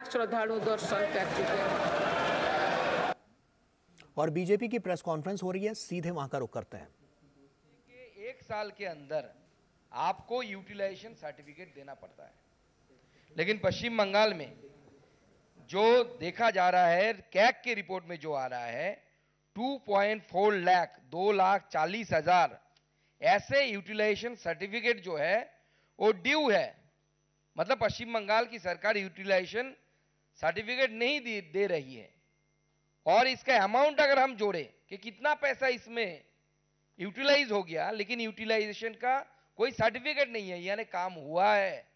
श्रद्धालु दर्शन कर चुके हैं। और बीजेपी की प्रेस कॉन्फ्रेंस हो रही है, सीधे वहां का रुख करते हैं। एक साल के अंदर आपको यूटिलाइजेशन सर्टिफिकेट देना पड़ता है, लेकिन पश्चिम बंगाल में जो देखा जा रहा है, कैग के रिपोर्ट में जो आ रहा है 2.4 लाख 2,40,000 ऐसे यूटिलाइजेशन सर्टिफिकेट जो है वो ड्यू है। मतलब पश्चिम बंगाल की सरकार यूटिलाइजेशन सर्टिफिकेट नहीं दे रही है। और इसका अमाउंट अगर हम जोड़े कि कितना पैसा इसमें यूटिलाइज हो गया, लेकिन यूटिलाइजेशन का कोई सर्टिफिकेट नहीं है, यानी काम हुआ है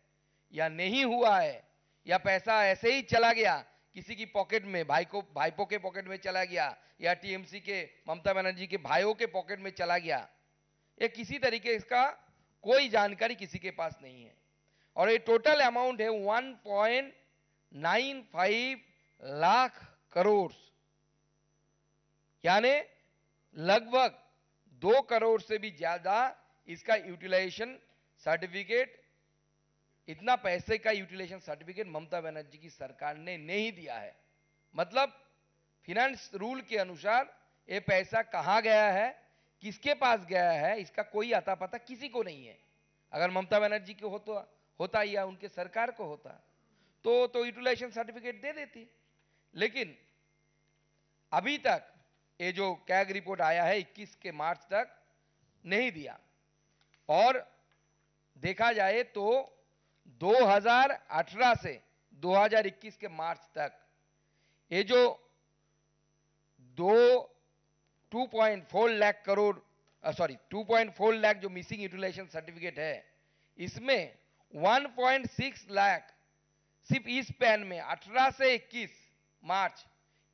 या नहीं हुआ है, या पैसा ऐसे ही चला गया किसी की पॉकेट में, भाईपों के पॉकेट में चला गया, या टीएमसी के ममता बनर्जी के भाइयों के पॉकेट में चला गया, ये किसी तरीके इसका कोई जानकारी किसी के पास नहीं है। और ये टोटल अमाउंट है 1.95 लाख करोड़, यानी लगभग 2 करोड़ से भी ज्यादा इसका यूटिलाइजेशन सर्टिफिकेट, इतना पैसे का यूटिलाइजेशन सर्टिफिकेट ममता बनर्जी की सरकार ने नहीं दिया है। मतलब फिनेंस रूल के अनुसार ये पैसा कहां गया है, किसके पास गया है, इसका कोई अता पता किसी को नहीं है। अगर ममता बनर्जी को होता या उनके सरकार को होता तो यूटिलाइजेशन सर्टिफिकेट दे देती, लेकिन अभी तक ये जो कैग रिपोर्ट आया है 21 के मार्च तक नहीं दिया। और देखा जाए तो 2018 से 2021 के मार्च तक ये जो 2.4 लाख करोड़ 2.4 लाख जो मिसिंग यूटिलाइजेशन सर्टिफिकेट है, इसमें 1.6 लाख सिर्फ इस पैन में 18 से 21 मार्च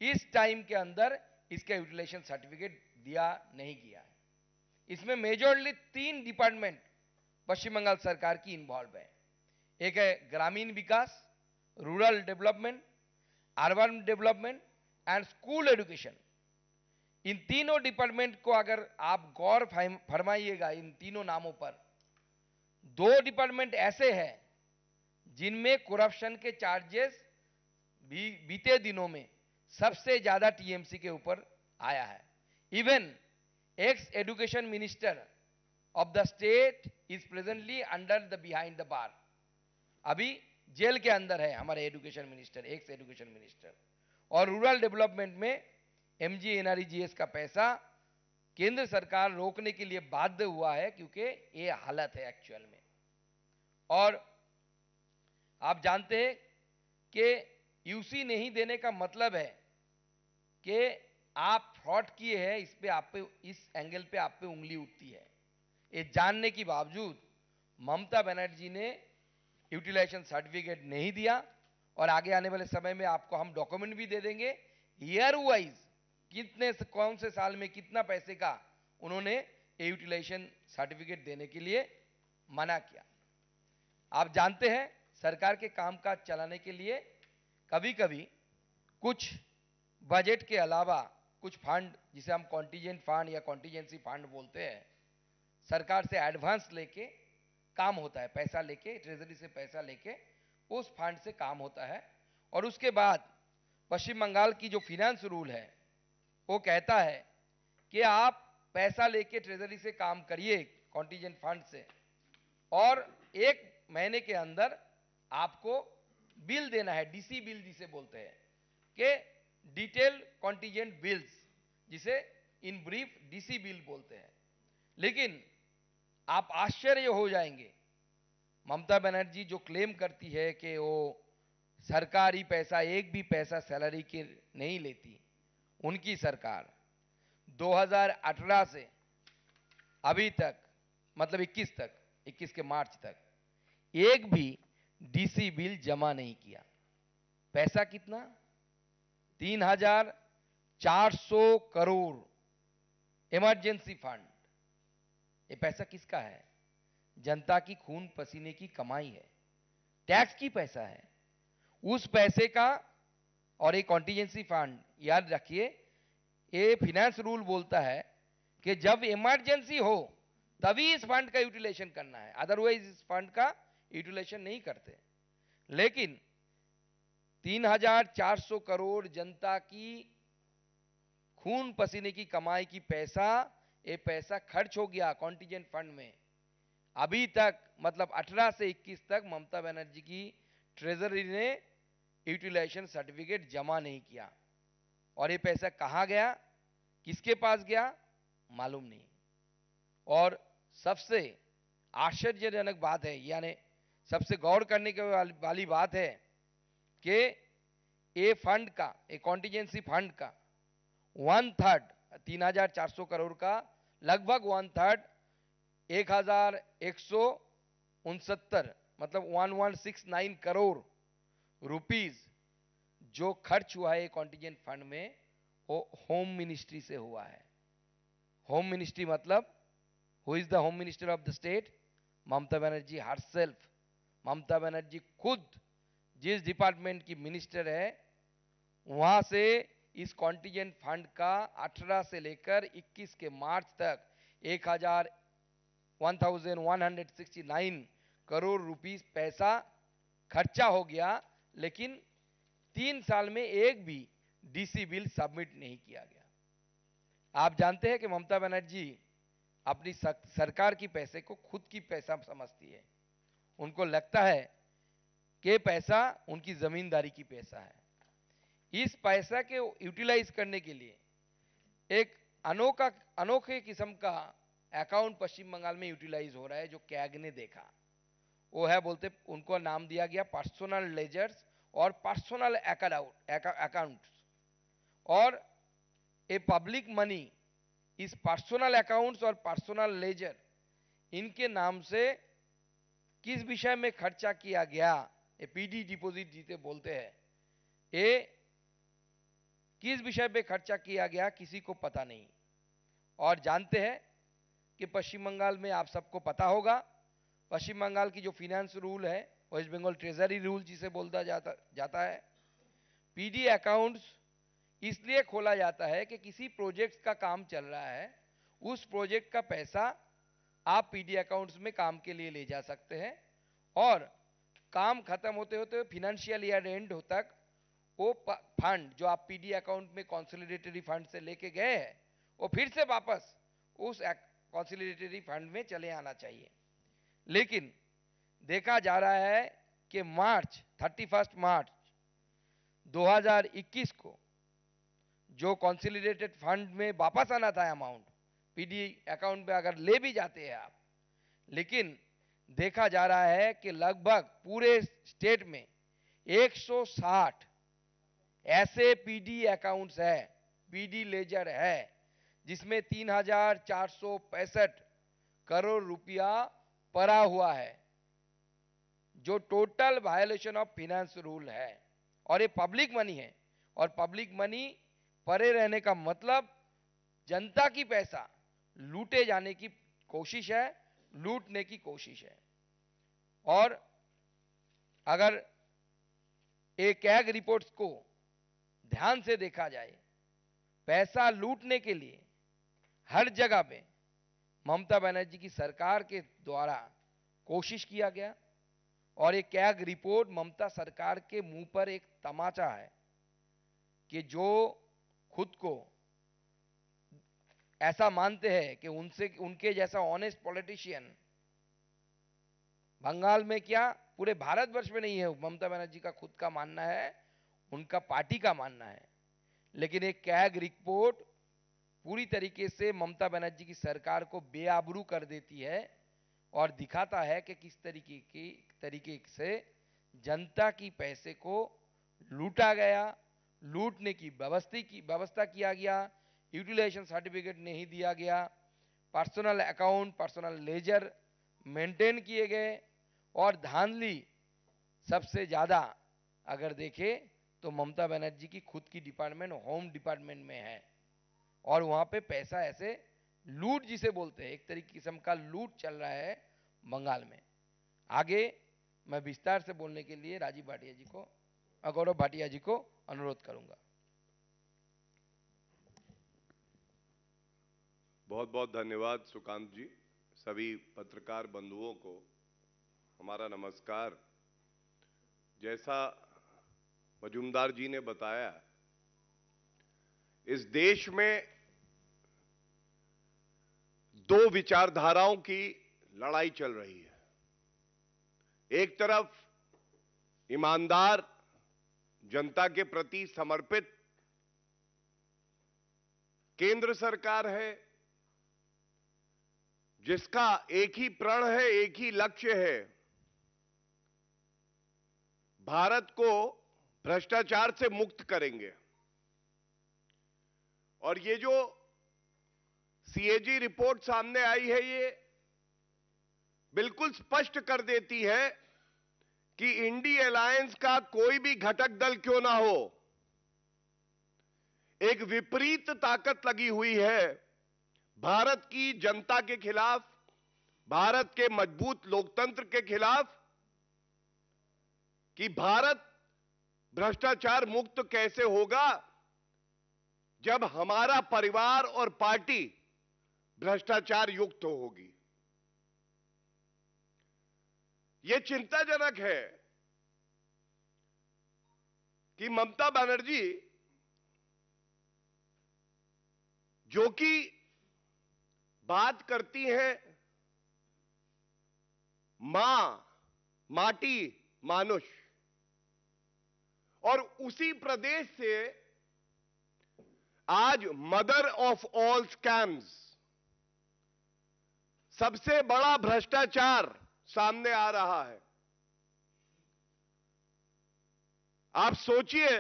इस टाइम के अंदर इसका यूटिलाइजेशन सर्टिफिकेट दिया नहीं गया है। इसमें मेजरली 3 डिपार्टमेंट पश्चिम बंगाल सरकार की इन्वॉल्व है। एक है ग्रामीण विकास, rural development, urban development and school education. इन तीनों डिपार्टमेंट को अगर आप गौर फरमाइएगा, इन तीनों नामों पर 2 डिपार्टमेंट ऐसे हैं जिनमें करप्शन के चार्जेस बीते दिनों में सबसे ज्यादा टीएमसी के ऊपर आया है। Even x education minister of the state is presently under the behind the bar. अभी जेल के अंदर है हमारे education minister, x education minister. और रूरल डेवलपमेंट में MGNREGS का पैसा केंद्र सरकार रोकने के लिए बाध्य हुआ है, क्योंकि ये हालत है एक्चुअल में। और आप जानते हैं कि यूसी नहीं देने का मतलब है कि आप फ्रॉड किए हैं, इस पे आप पे, इस एंगल पे आप पे उंगली उठती है। ये जानने के बावजूद ममता बनर्जी ने यूटिलाइजेशन सर्टिफिकेट नहीं दिया। और आगे आने वाले समय में आपको हम डॉक्यूमेंट भी दे देंगे, ईयर वाइज कितने कौन से साल में कितना पैसे का उन्होंने यूटिलाइजेशन सर्टिफिकेट देने के लिए मना किया। आप जानते हैं सरकार के कामकाज चलाने के लिए कभी कभी कुछ बजट के अलावा कुछ फंड, जिसे हम कॉन्टीजेंट फंड या कॉन्टीजेंसी फंड बोलते हैं, सरकार से एडवांस लेके काम होता है, पैसा लेके, ट्रेजरी से पैसा लेके उस फंड से काम होता है। और उसके बाद पश्चिम बंगाल की जो फिनेंस रूल है वो कहता है कि आप पैसा लेके ट्रेजरी से काम करिए कॉन्टीजेंट फंड से, और 1 महीने के अंदर आपको बिल देना है, डीसी बिल जिसे बोलते हैं, कि डिटेल कॉन्टीजेंट बिल्स, जिसे इन ब्रीफ डीसी बिल बोलते हैं। लेकिन आप आश्चर्य हो जाएंगे, ममता बनर्जी जो क्लेम करती है कि वो सरकारी पैसा, एक भी पैसा सैलरी के नहीं लेती, उनकी सरकार 2018 से अभी तक, मतलब 21 के मार्च तक एक भी डीसी बिल जमा नहीं किया। पैसा कितना? 3,400 करोड़ इमरजेंसी फंड। ये पैसा किसका है? जनता की खून पसीने की कमाई है, टैक्स की पैसा है। उस पैसे का, और एक कॉन्टीजेंसी फंड, याद रखिए, ये फिनेंस रूल बोलता है कि जब इमरजेंसी हो तभी इस फंड का यूटिलाइजेशन करना है, अदरवाइज इस फंड का यूटिलाइजेशन नहीं करते। लेकिन 3,400 करोड़ जनता की खून पसीने की कमाई की पैसा, ये पैसा खर्च हो गया कॉन्टिजेंट फंड में। अभी तक मतलब 18 से 21 तक ममता बनर्जी की ट्रेजरी ने यूटिलाइजेशन सर्टिफिकेट जमा नहीं किया। और ये पैसा कहां गया, किसके पास गया, मालूम नहीं। और सबसे आश्चर्यजनक बात है, यानी सबसे गौर करने के वाली बात है कि ये फंड का, ये कॉन्टिजेंसी फंड का 1/3, 3,400 करोड़ का लगभग 1/3, 1,169 मतलब 1169 करोड़ रुपीस जो खर्च हुआ है कॉन्टिजेंट फंड में, वो होम मिनिस्ट्री से हुआ है। होम मिनिस्ट्री मतलब who is the home minister of the state? Mamata Banerjee herself. Mamata Banerjee खुद जिस डिपार्टमेंट की मिनिस्टर है, वहां से इस कॉन्टिजेंट फंड का 18 से लेकर 21 के मार्च तक 1169 करोड़ रुपीस पैसा खर्चा हो गया, लेकिन 3 साल में एक भी डीसी बिल सबमिट नहीं किया गया। आप जानते हैं कि ममता बनर्जी अपनी सरकार की पैसे को खुद की पैसा समझती है। उनको लगता है कि पैसा उनकी जमींदारी की पैसा है। इस पैसा के यूटिलाइज करने के लिए एक अनोखे किस्म का अकाउंट पश्चिम बंगाल में यूटिलाइज हो रहा है, जो कैग ने देखा। वो है, बोलते उनको नाम दिया गया पर्सनल लेजर्स और पर्सनल अकाउंट्स। और ए पब्लिक मनी, इस पर्सनल अकाउंट्स और पर्सनल लेजर, इनके नाम से किस विषय में खर्चा किया गया, ये पीडी डिपॉजिट जिसे बोलते हैं, ये किस विषय पे खर्चा किया गया किसी को पता नहीं। और जानते हैं कि पश्चिम बंगाल में, आप सबको पता होगा, पश्चिम बंगाल की जो फिनेंस रूल है, वेस्ट बंगाल ट्रेजरी रूल जिसे बोलता जाता है, पीडी अकाउंट्स इसलिए खोला जाता है कि किसी प्रोजेक्ट का काम चल रहा है, उस प्रोजेक्ट का पैसा आप पीडी अकाउंट्स में काम के लिए ले जा सकते हैं, और काम खत्म होते होते फाइनेंशियल ईयर एंड तक वो फंड जो आप पीडी अकाउंट में कंसोलिडेटरी फंड से लेके गए हैं, वो फिर से वापस उस कंसोलिडेटरी फंड में चले आना चाहिए। लेकिन देखा जा रहा है कि 31 मार्च 2021 को जो कंसोलिडेटेड फंड में वापस आना था अमाउंट, पीडी अकाउंट में अगर ले भी जाते हैं आप, लेकिन देखा जा रहा है कि लगभग पूरे स्टेट में 160 ऐसे पीडी अकाउंट्स है, पीडी लेजर है, जिसमें 3,465 करोड़ रुपया पड़ा हुआ है, जो total violation of finance rule है। और ये पब्लिक मनी है, और पब्लिक मनी पड़े रहने का मतलब जनता की पैसा लूटे जाने की कोशिश है, लूटने की कोशिश है। और अगर एक कैग रिपोर्ट्स को ध्यान से देखा जाए, पैसा लूटने के लिए हर जगह पे ममता बनर्जी की सरकार के द्वारा कोशिश किया गया। और एक कैग रिपोर्ट ममता सरकार के मुंह पर एक तमाचा है कि जो खुद को ऐसा मानते हैं कि उनके जैसा ऑनेस्ट पॉलिटिशियन बंगाल में क्या पूरे भारतवर्ष में नहीं है। ममता बनर्जी का खुद का मानना है, उनका पार्टी का मानना है, लेकिन एक कैग रिपोर्ट पूरी तरीके से ममता बनर्जी की सरकार को बेआबरू कर देती है और दिखाता है कि किस तरीके से जनता की पैसे को लूटा गया, लूटने की व्यवस्था किया गया, यूटिलाइजेशन सर्टिफिकेट नहीं दिया गया, personal account, personal ledger maintain किए गए, और धांधली सबसे ज्यादा अगर देखें तो ममता बनर्जी की खुद की डिपार्टमेंट होम डिपार्टमेंट में है। और वहां पे पैसा ऐसे लूट जिसे बोलते हैं, एक तरीके किस्म का लूट चल रहा है बंगाल में। आगे मैं विस्तार से बोलने के लिए राजीव भाटिया जी को, गौरव भाटिया जी को अनुरोध करूंगा। बहुत बहुत धन्यवाद सुकांत जी। सभी पत्रकार बंधुओं को हमारा नमस्कार। जैसा मजूमदार जी ने बताया, इस देश में दो विचारधाराओं की लड़ाई चल रही है। एक तरफ ईमानदार, जनता के प्रति समर्पित केंद्र सरकार है, जिसका एक ही प्रण है, एक ही लक्ष्य है, भारत को भ्रष्टाचार से मुक्त करेंगे। और ये जो सीएजी रिपोर्ट सामने आई है, ये बिल्कुल स्पष्ट कर देती है कि इंडी अलायंस का कोई भी घटक दल क्यों ना हो, एक विपरीत ताकत लगी हुई है भारत की जनता के खिलाफ, भारत के मजबूत लोकतंत्र के खिलाफ, कि भारत भ्रष्टाचार मुक्त कैसे होगा जब हमारा परिवार और पार्टी भ्रष्टाचार युक्त होगी। यह चिंताजनक है कि ममता बनर्जी, जो कि बात करती हैं मां, माटी, मानुष, और उसी प्रदेश से आज मदर ऑफ ऑल स्कैम्स, सबसे बड़ा भ्रष्टाचार सामने आ रहा है। आप सोचिए,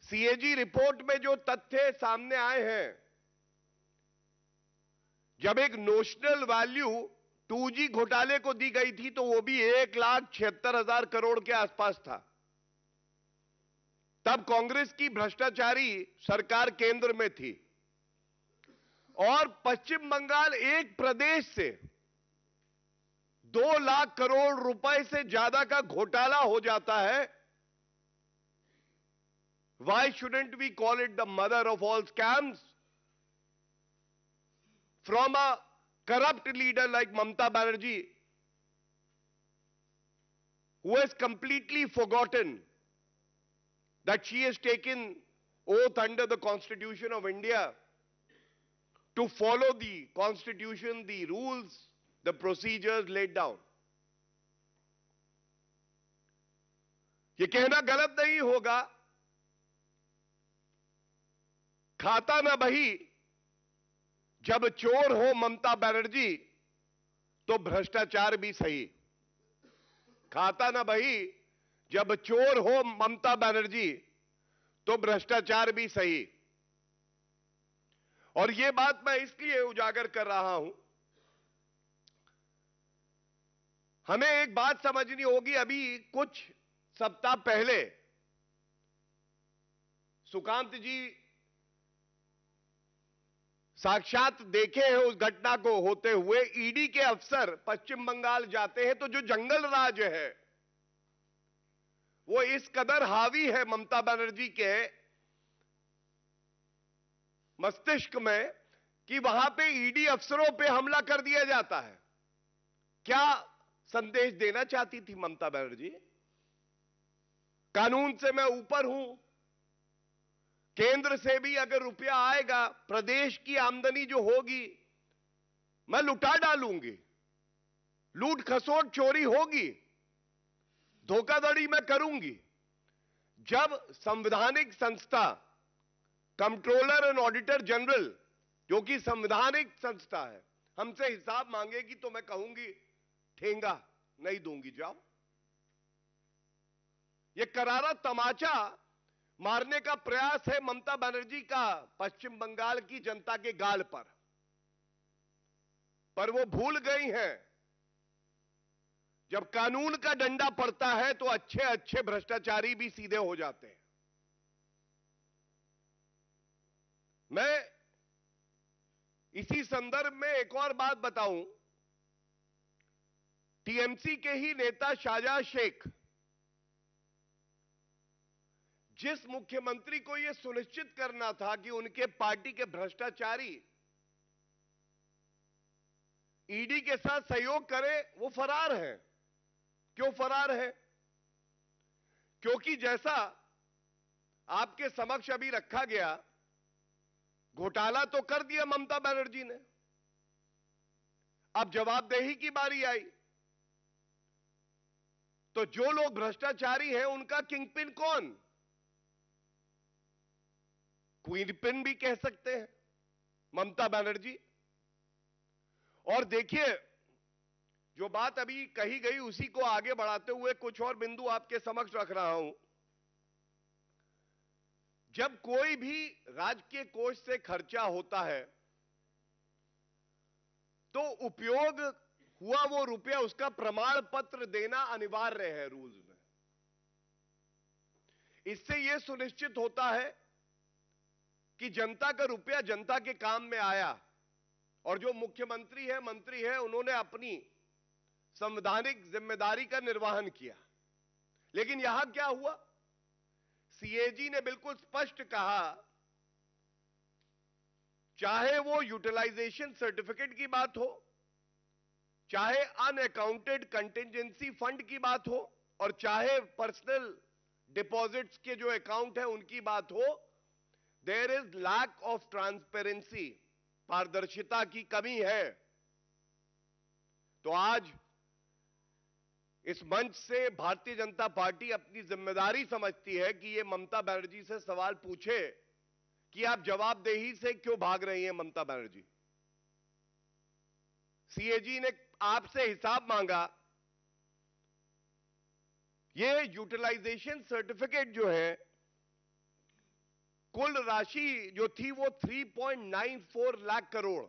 सीएजी रिपोर्ट में जो तथ्य सामने आए हैं, जब एक नोशनल वैल्यू 2G घोटाले को दी गई थी तो वो भी 1,76,000 करोड़ के आसपास था। तब कांग्रेस की भ्रष्टाचारी सरकार केंद्र में थी और पश्चिम बंगाल एक प्रदेश से 2 लाख करोड़ रुपए से ज्यादा का घोटाला हो जाता है। Why shouldn't we call it the mother of all scams? From a corrupt leader like Mamata Banerjee, who has completely forgotten that she has taken oath under the Constitution of India to follow the Constitution, the rules, the procedures laid down. ये कहना गलत नहीं होगा, खाता ना बही, जब चोर हो ममता बनर्जी तो भ्रष्टाचार भी सही। खाता ना बही, जब चोर हो ममता बनर्जी तो भ्रष्टाचार भी सही। और यह बात मैं इसलिए उजागर कर रहा हूं, हमें एक बात समझनी होगी। अभी कुछ सप्ताह पहले सुकांत जी साक्षात देखे हैं उस घटना को होते हुए। ईडी के अफसर पश्चिम बंगाल जाते हैं तो जो जंगल राज है वो इस कदर हावी है ममता बनर्जी के मस्तिष्क में कि वहां पे ईडी अफसरों पे हमला कर दिया जाता है। क्या संदेश देना चाहती थी ममता बनर्जी? कानून से मैं ऊपर हूं, केंद्र से भी अगर रुपया आएगा, प्रदेश की आमदनी जो होगी मैं लुटा डालूंगी, लूट खसोट चोरी होगी, धोखाधड़ी मैं करूंगी। जब संवैधानिक संस्था कंट्रोलर एंड ऑडिटर जनरल, जो कि संवैधानिक संस्था है, हमसे हिसाब मांगेगी तो मैं कहूंगी ठेंगा नहीं दूंगी, जाओ। यह करारा तमाचा मारने का प्रयास है ममता बनर्जी का पश्चिम बंगाल की जनता के गाल पर वो भूल गई हैं, जब कानून का डंडा पड़ता है तो अच्छे अच्छे भ्रष्टाचारी भी सीधे हो जाते हैं। मैं इसी संदर्भ में एक और बात बताऊं। टीएमसी के ही नेता शाहजहां शेख, जिस मुख्यमंत्री को यह सुनिश्चित करना था कि उनके पार्टी के भ्रष्टाचारी ईडी के साथ सहयोग करें, वो फरार है। क्यों फरार है? क्योंकि जैसा आपके समक्ष अभी रखा गया, घोटाला तो कर दिया ममता बनर्जी ने, अब जवाबदेही की बारी आई। तो जो लोग भ्रष्टाचारी हैं उनका किंगपिन कौन? क्वीन पिन भी कह सकते हैं, ममता बनर्जी। और देखिए, जो बात अभी कही गई उसी को आगे बढ़ाते हुए कुछ और बिंदु आपके समक्ष रख रहा हूं। जब कोई भी राज्य के कोष से खर्चा होता है तो उपयोग हुआ वो रुपया, उसका प्रमाण पत्र देना अनिवार्य है रूल्स में। इससे यह सुनिश्चित होता है कि जनता का रुपया जनता के काम में आया और जो मुख्यमंत्री है, मंत्री है, उन्होंने अपनी संवैधानिक जिम्मेदारी का निर्वहन किया। लेकिन यहां क्या हुआ? सीएजी ने बिल्कुल स्पष्ट कहा, चाहे वो यूटिलाइजेशन सर्टिफिकेट की बात हो, चाहे अनअकाउंटेड कंटिजेंसी फंड की बात हो, और चाहे पर्सनल डिपॉजिट्स के जो अकाउंट है उनकी बात हो, there is lack of transparency, पारदर्शिता की कमी है। तो आज इस मंच से भारतीय जनता पार्टी अपनी जिम्मेदारी समझती है कि ये ममता बनर्जी से सवाल पूछे कि आप जवाबदेही से क्यों भाग रही हैं ममता बनर्जी। सीएजी ने आपसे हिसाब मांगा। ये यूटिलाइजेशन सर्टिफिकेट जो है, कुल राशि जो थी वो 3.94 लाख करोड़,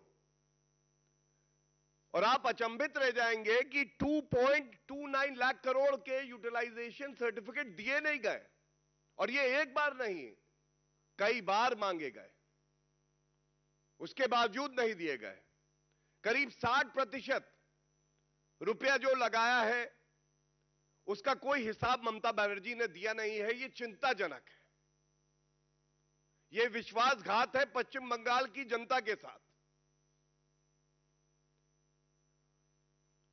और आप अचंभित रह जाएंगे कि 2.29 लाख करोड़ के यूटिलाइजेशन सर्टिफिकेट दिए नहीं गए। और ये एक बार नहीं, कई बार मांगे गए, उसके बावजूद नहीं दिए गए। करीब 60% रुपया जो लगाया है उसका कोई हिसाब ममता बनर्जी ने दिया नहीं है। यह चिंताजनक है, यह विश्वासघात है पश्चिम बंगाल की जनता के साथ।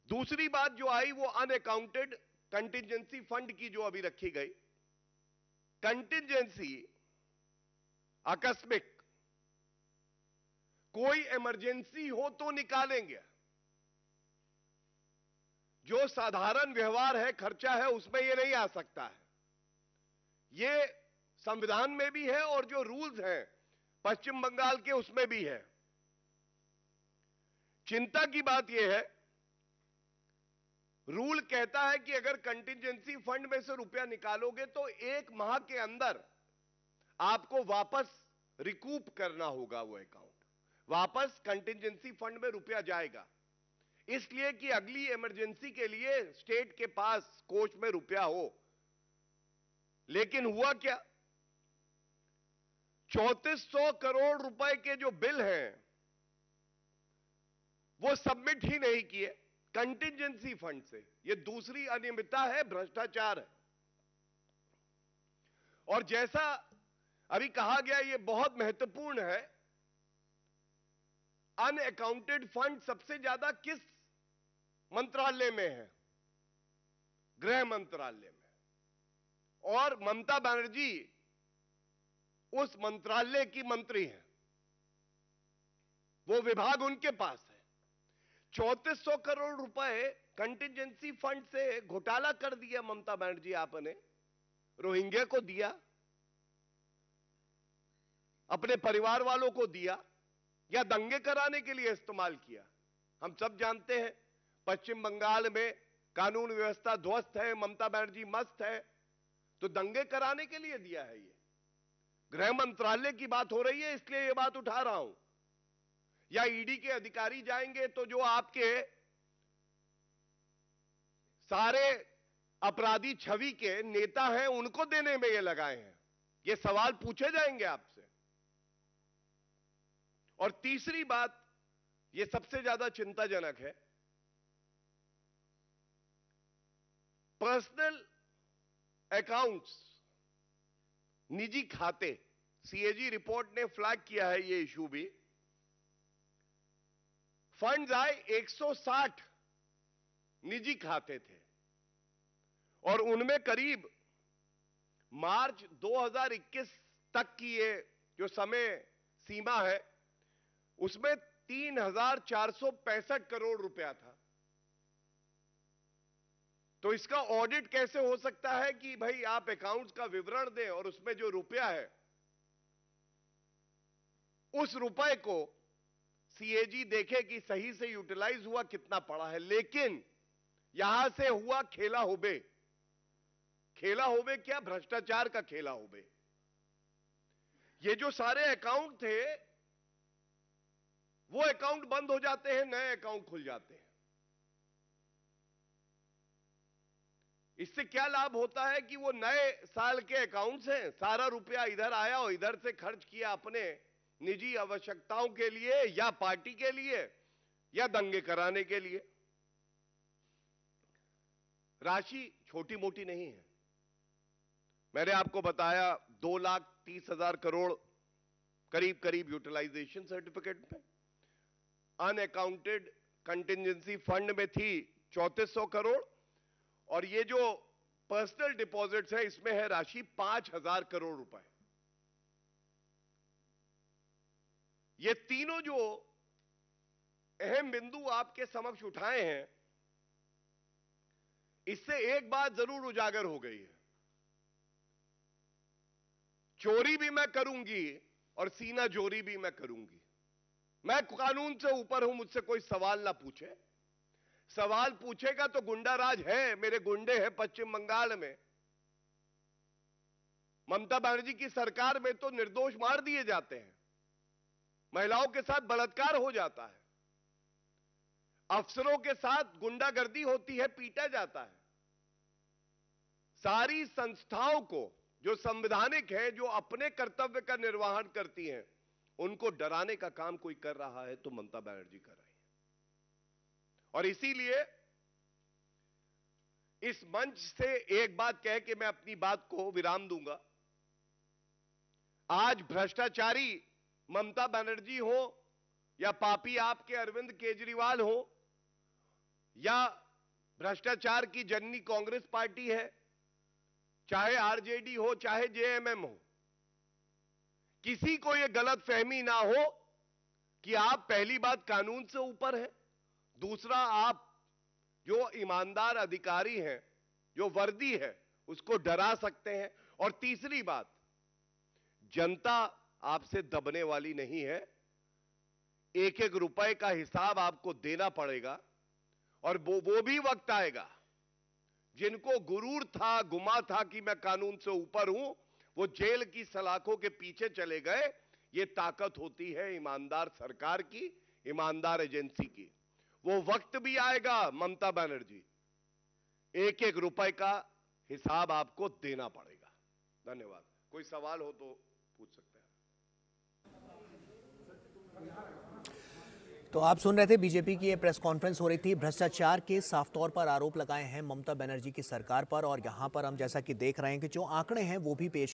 दूसरी बात जो आई वो अनअकाउंटेड कंटिजेंसी फंड की जो अभी रखी गई। कंटिजेंसी आकस्मिक, कोई इमरजेंसी हो तो निकालेंगे, जो साधारण व्यवहार है, खर्चा है, उसमें यह नहीं आ सकता है। यह संविधान में भी है और जो रूल्स हैं पश्चिम बंगाल के उसमें भी है। चिंता की बात यह है, रूल कहता है कि अगर कंटिजेंसी फंड में से रुपया निकालोगे तो 1 माह के अंदर आपको वापस रिकूप करना होगा, वो अकाउंट वापस कंटिजेंसी फंड में रुपया जाएगा, इसलिए कि अगली इमरजेंसी के लिए स्टेट के पास कोष में रुपया हो। लेकिन हुआ क्या? 3400 करोड़ रुपए के जो बिल हैं वो सबमिट ही नहीं किए कंटिजेंसी फंड से। यह दूसरी अनियमितता है, भ्रष्टाचार है। और जैसा अभी कहा गया, यह बहुत महत्वपूर्ण है, अनअकाउंटेड फंड सबसे ज्यादा किस मंत्रालय में है? गृह मंत्रालय में। और ममता बनर्जी उस मंत्रालय की मंत्री है, वो विभाग उनके पास है। 3400 करोड़ रुपए कंटिजेंसी फंड से घोटाला कर दिया ममता बनर्जी आपने। रोहिंग्या को दिया, अपने परिवार वालों को दिया, या दंगे कराने के लिए इस्तेमाल किया? हम सब जानते हैं पश्चिम बंगाल में कानून व्यवस्था ध्वस्त है, ममता बनर्जी मस्त है, तो दंगे कराने के लिए दिया है। ये गृह मंत्रालय की बात हो रही है, इसलिए यह बात उठा रहा हूं। या ईडी के अधिकारी जाएंगे तो जो आपके सारे अपराधी छवि के नेता हैं उनको देने में ये लगाए हैं, ये सवाल पूछे जाएंगे आपसे। और तीसरी बात, ये सबसे ज्यादा चिंताजनक है, पर्सनल अकाउंट्स, निजी खाते। सीएजी रिपोर्ट ने फ्लैग किया है ये इशू भी। फंड्स आए 160 निजी खाते थे और उनमें करीब मार्च 2021 तक की ये जो समय सीमा है, उसमें 3,465 करोड़ रुपया था। तो इसका ऑडिट कैसे हो सकता है कि भाई आप अकाउंट्स का विवरण दें और उसमें जो रुपया है उस रुपए को सीएजी देखे कि सही से यूटिलाइज हुआ, कितना पड़ा है। लेकिन यहां से हुआ खेला होबे। खेला होबे क्या? भ्रष्टाचार का खेला होबे। ये जो सारे अकाउंट थे वो अकाउंट बंद हो जाते हैं, नए अकाउंट खुल जाते हैं। इससे क्या लाभ होता है कि वो नए साल के अकाउंट्स हैं, सारा रुपया इधर आया और इधर से खर्च किया अपने निजी आवश्यकताओं के लिए या पार्टी के लिए या दंगे कराने के लिए। राशि छोटी मोटी नहीं है। मैंने आपको बताया 2,30,000 करोड़ करीब करीब यूटिलाइजेशन सर्टिफिकेट में, अनअकाउंटेड कंटिजेंसी फंड में थी 3,400 करोड़, और ये जो पर्सनल डिपॉजिट्स है इसमें है राशि 5,000 करोड़ रुपए। ये तीनों जो अहम बिंदु आपके समक्ष उठाए हैं, इससे एक बात जरूर उजागर हो गई है। चोरी भी मैं करूंगी और सीना जोरी भी मैं करूंगी। मैं कानून से ऊपर हूं, मुझसे कोई सवाल ना पूछे। सवाल पूछेगा तो गुंडा राज है, मेरे गुंडे हैं पश्चिम बंगाल में। ममता बनर्जी की सरकार में तो निर्दोष मार दिए जाते हैं, महिलाओं के साथ बलात्कार हो जाता है, अफसरों के साथ गुंडागर्दी होती है, पीटा जाता है। सारी संस्थाओं को जो संवैधानिक है, जो अपने कर्तव्य का निर्वहन करती हैं, उनको डराने का काम कोई कर रहा है तो ममता बनर्जी कर रही है। और इसीलिए इस मंच से एक बात कह के मैं अपनी बात को विराम दूंगा। आज भ्रष्टाचारी ममता बनर्जी हो या पापी आपके अरविंद केजरीवाल हो या भ्रष्टाचार की जननी कांग्रेस पार्टी है, चाहे आरजेडी हो चाहे जेएमएम हो, किसी को यह गलतफहमी ना हो कि आप पहली बात कानून से ऊपर हैं, दूसरा आप जो ईमानदार अधिकारी हैं, जो वर्दी है उसको डरा सकते हैं, और तीसरी बात, जनता आपसे दबने वाली नहीं है। एक एक रुपए का हिसाब आपको देना पड़ेगा, और वो भी वक्त आएगा जिनको गुरूर था, गुमा था कि मैं कानून से ऊपर हूं, वो जेल की सलाखों के पीछे चले गए। ये ताकत होती है ईमानदार सरकार की, ईमानदार एजेंसी की। वो वक्त भी आएगा ममता बनर्जी, एक एक रुपए का हिसाब आपको देना पड़ेगा। धन्यवाद। कोई सवाल हो तो पूछ सकते हैं। तो आप सुन रहे थे, बीजेपी की ये प्रेस कॉन्फ्रेंस हो रही थी। भ्रष्टाचार के साफ तौर पर आरोप लगाए हैं ममता बनर्जी की सरकार पर, और यहां पर हम जैसा कि देख रहे हैं कि जो आंकड़े हैं वो भी पेश